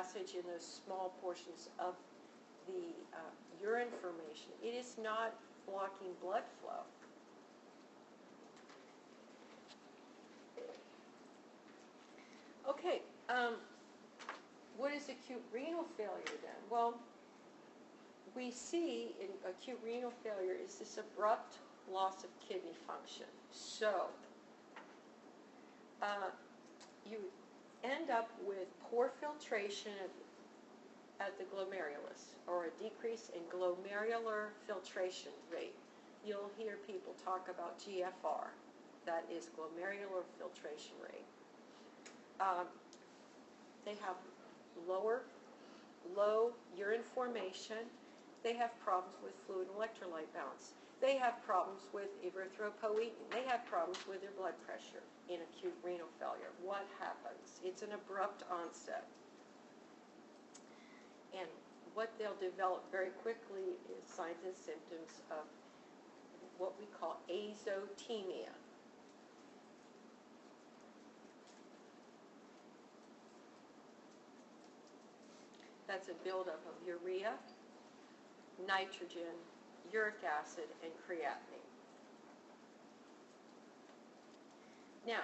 passage in those small portions of the urine formation. It is not blocking blood flow. Okay, what is acute renal failure then? Well, we see in acute renal failure is this abrupt loss of kidney function. So, you end up with poor filtration at the glomerulus, or a decrease in glomerular filtration rate. You'll hear people talk about GFR, that is glomerular filtration rate. They have low urine formation. They have problems with fluid and electrolyte balance. They have problems with erythropoietin. They have problems with their blood pressure in acute renal failure. What happens? It's an abrupt onset. And what they'll develop very quickly is signs and symptoms of what we call azotemia. That's a buildup of urea, nitrogen, uric acid, and creatinine. Now,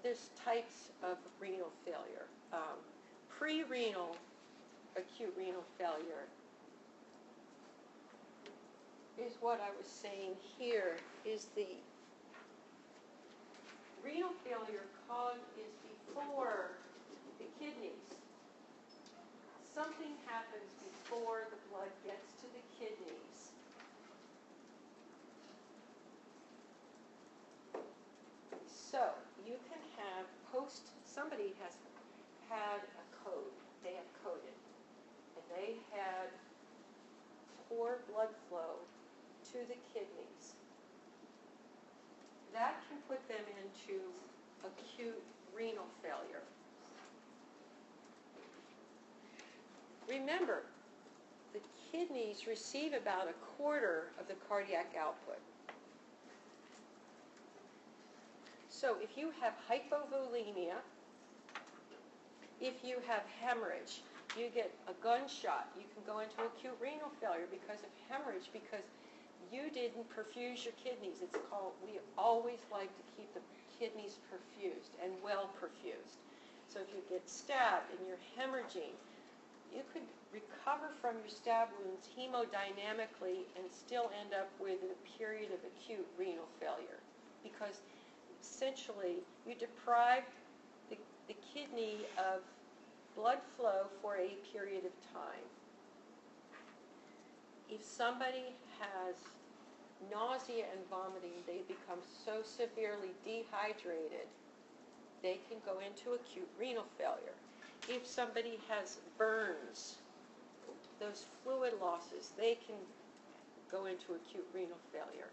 there's types of renal failure. Pre-renal acute renal failure is what I was saying here, is the renal failure is before the kidneys. Something happens before the blood gets to the kidneys. So you can have somebody has had a code, they have coded, and they had poor blood flow to the kidneys. That can put them into acute renal failure. Remember, the kidneys receive about a quarter of the cardiac output. So if you have hypovolemia, if you have hemorrhage, you get a gunshot, you can go into acute renal failure because of hemorrhage, because you didn't perfuse your kidneys. We always like to keep the kidneys perfused and well perfused. So if you get stabbed and you're hemorrhaging, you could recover from your stab wounds hemodynamically and still end up with a period of acute renal failure, because essentially you deprive the kidney of blood flow for a period of time. If somebody has nausea and vomiting, they become so severely dehydrated, they can go into acute renal failure. If somebody has burns, those fluid losses, they can go into acute renal failure.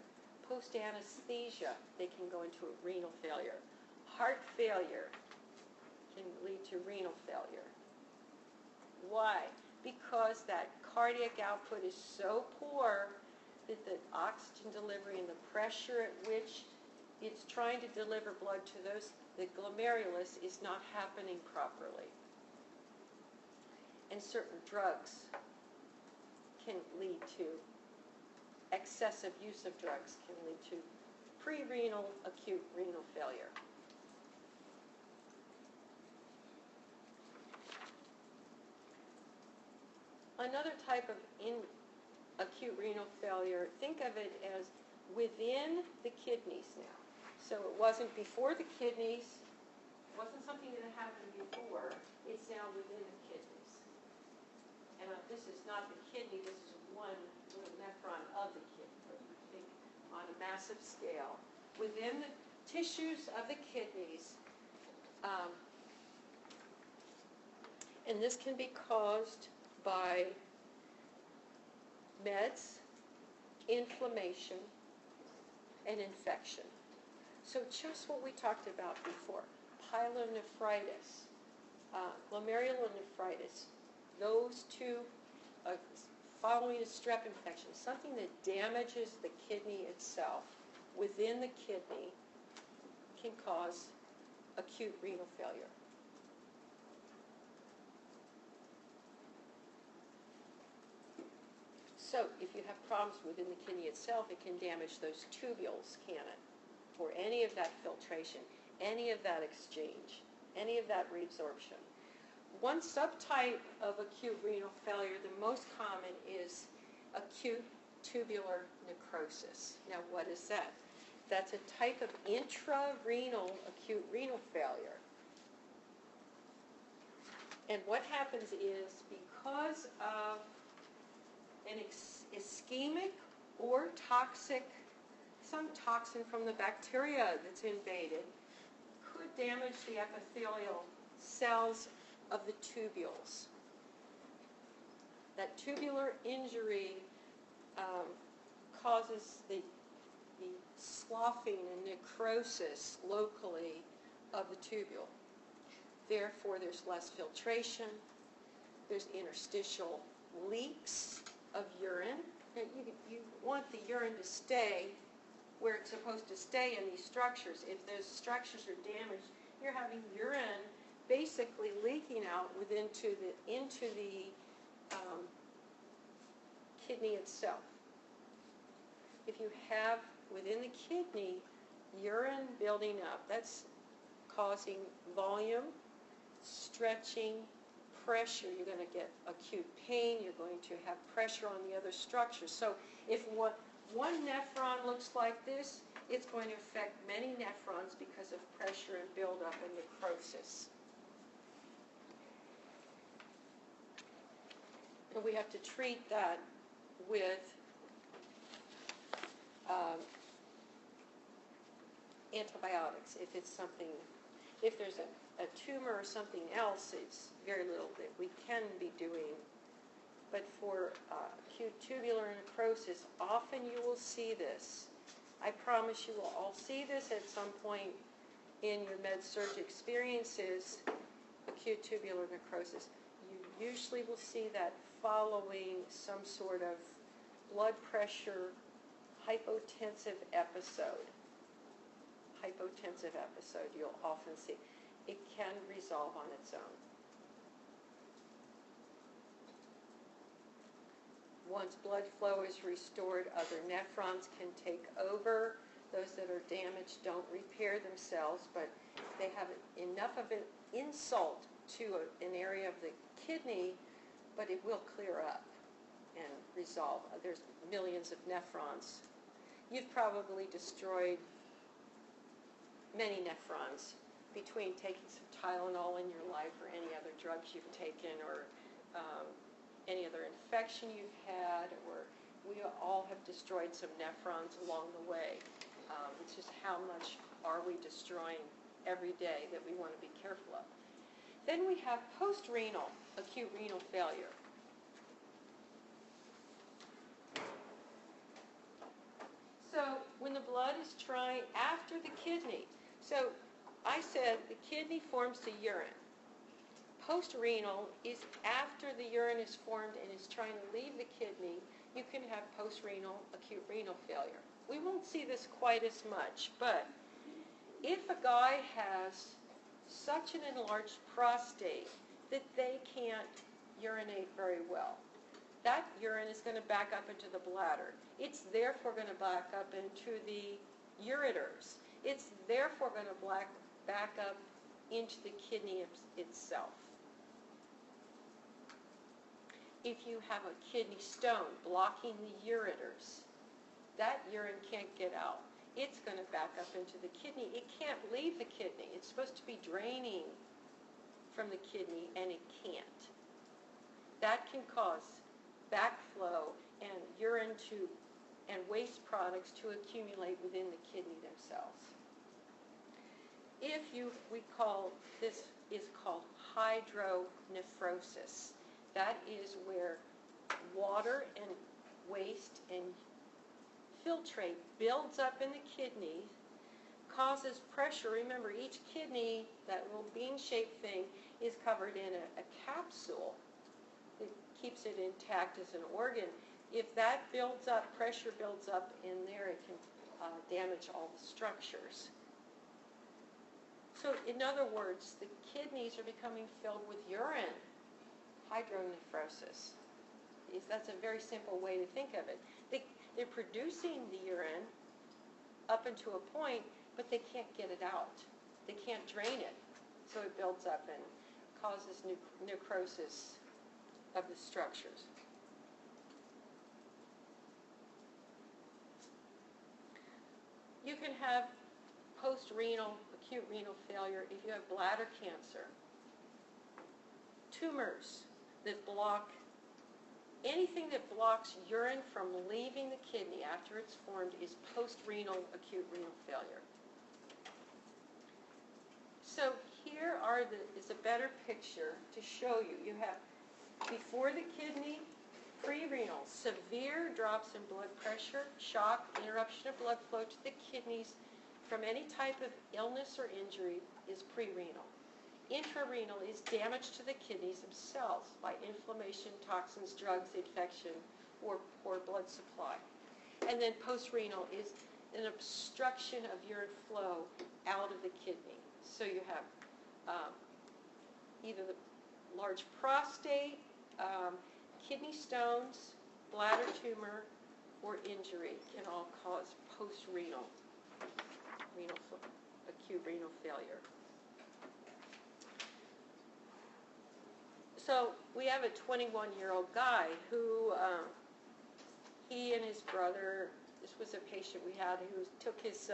Post-anesthesia, they can go into a renal failure. Heart failure can lead to renal failure. Why? Because that cardiac output is so poor that the oxygen delivery and the pressure at which it's trying to deliver blood to the glomerulus is not happening properly. And certain drugs can lead to, excessive use of drugs can lead to pre-renal acute renal failure. Another type of acute renal failure, think of it as within the kidneys now. So it wasn't before the kidneys, it wasn't something that happened before, it's now within the kidneys. And this is not the kidney, this is one little nephron of the kidney, but you think on a massive scale. Within the tissues of the kidneys, and this can be caused by meds, inflammation, and infection. So just what we talked about before, pyelonephritis, glomerulonephritis, those two, following a strep infection, something that damages the kidney itself within the kidney, can cause acute renal failure. So if you have problems within the kidney itself, it can damage those tubules, can it? For any of that filtration, any of that exchange, any of that reabsorption. One subtype of acute renal failure, the most common, is acute tubular necrosis. Now, what is that? That's a type of intrarenal acute renal failure. And what happens is, because of an ischemic or toxic, some toxin from the bacteria that's invaded, could damage the epithelial cells of the tubules. That tubular injury causes the sloughing and necrosis locally of the tubule. Therefore, there's less filtration, there's interstitial leaks of urine. Now, you want the urine to stay where it's supposed to stay in these structures. If those structures are damaged, you're having urine basically leaking out into the kidney itself. If you have within the kidney urine building up, that's causing volume, stretching, pressure. You're going to get acute pain. You're going to have pressure on the other structures. So if one nephron looks like this, it's going to affect many nephrons because of pressure and buildup and necrosis. And we have to treat that with antibiotics. If there's a tumor or something else, it's very little that we can be doing. But for acute tubular necrosis, often you will see this. I promise you will all see this at some point in your med-surg experiences, acute tubular necrosis. You usually will see that following some sort of blood pressure hypotensive episode. Hypotensive episode you'll often see. It can resolve on its own. Once blood flow is restored, other nephrons can take over. Those that are damaged don't repair themselves, but they have enough of an insult to an area of the kidney, but it will clear up and resolve. There's millions of nephrons. You've probably destroyed many nephrons between taking some Tylenol in your life or any other drugs you've taken, or any other infection you've had, or we all have destroyed some nephrons along the way. It's just how much are we destroying every day that we want to be careful of. Then we have post-renal acute renal failure. So when the blood is trying after the kidney, so I said the kidney forms the urine. Post-renal is after the urine is formed and is trying to leave the kidney. You can have post-renal acute renal failure. We won't see this quite as much, but if a guy has such an enlarged prostate that they can't urinate very well, that urine is going to back up into the bladder. It's therefore going to back up into the ureters. It's therefore going to back up into the kidney itself. If you have a kidney stone blocking the ureters, that urine can't get out. It's going to back up into the kidney. It can't leave the kidney. It's supposed to be draining from the kidney, and it can't. That can cause backflow and urine and waste products to accumulate within the kidney themselves. This is called hydronephrosis. That is where water and waste and filtrate builds up in the kidney, causes pressure. Remember, each kidney, that little bean-shaped thing, is covered in a capsule that keeps it intact as an organ. If that builds up, pressure builds up in there, it can damage all the structures. So in other words, the kidneys are becoming filled with urine, hydronephrosis. That's a very simple way to think of it. They're producing the urine up into a point, but they can't get it out. They can't drain it, so it builds up and causes necrosis of the structures. You can have post-renal, acute renal failure if you have bladder cancer, tumors that block, anything that blocks urine from leaving the kidney after it's formed is post-renal acute renal failure. So here is a better picture to show you. You have before the kidney, pre-renal, severe drops in blood pressure, shock, interruption of blood flow to the kidneys from any type of illness or injury is pre-renal. Intrarenal is damage to the kidneys themselves by inflammation, toxins, drugs, infection, or poor blood supply. And then post-renal is an obstruction of urine flow out of the kidney. So you have either the large prostate, kidney stones, bladder tumor, or injury can all cause post-renal acute renal failure. So we have a 21-year-old guy who, he and his brother, this was a patient we had who took his,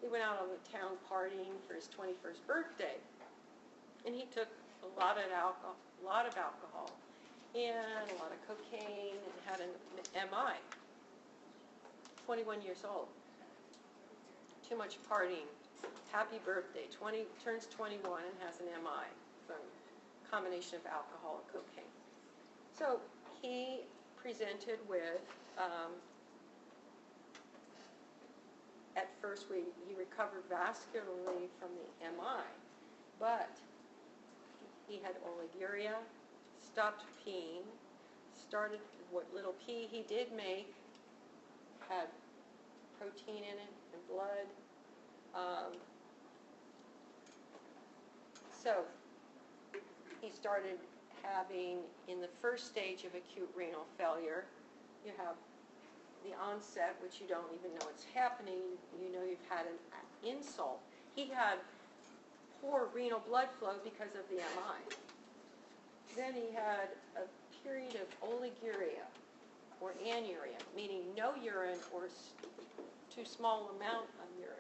he went out on the town partying for his 21st birthday, and he took a lot of alcohol and a lot of cocaine and had an MI. 21 years old. Too much partying. Happy birthday. Turns 21 and has an MI from a combination of alcohol and cocaine. So he presented with, at first he recovered vascularly from the MI, but he had oliguria, stopped peeing, started what little pee he did make, had protein in it and blood. So he started having, in the first stage of acute renal failure, you have the onset, which you don't even know it's happening. You know you've had an insult. He had poor renal blood flow because of the MI. Then he had a period of oliguria or anuria, meaning no urine or too small amount of urine.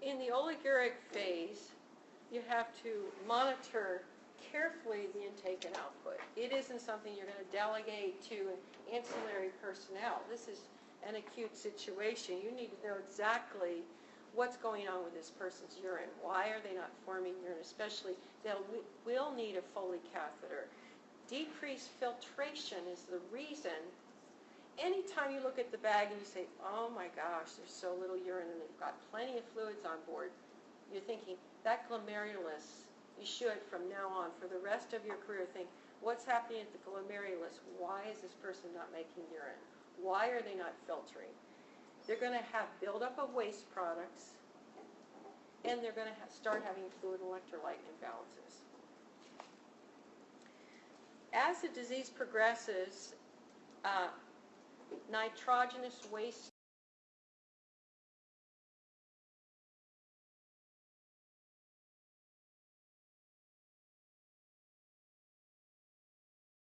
In the oliguric phase, you have to monitor carefully the intake and output. It isn't something you're going to delegate to ancillary personnel. This is an acute situation. You need to know exactly what's going on with this person's urine. Why are they not forming urine? Especially, they will need a Foley catheter. Decreased filtration is the reason. Anytime you look at the bag and you say, oh my gosh, there's so little urine and they've got plenty of fluids on board, you're thinking, that glomerulus, you should from now on, for the rest of your career, think, what's happening at the glomerulus? Why is this person not making urine? Why are they not filtering? They're going to have buildup of waste products, and they're going to start having fluid electrolyte imbalances. As the disease progresses, nitrogenous waste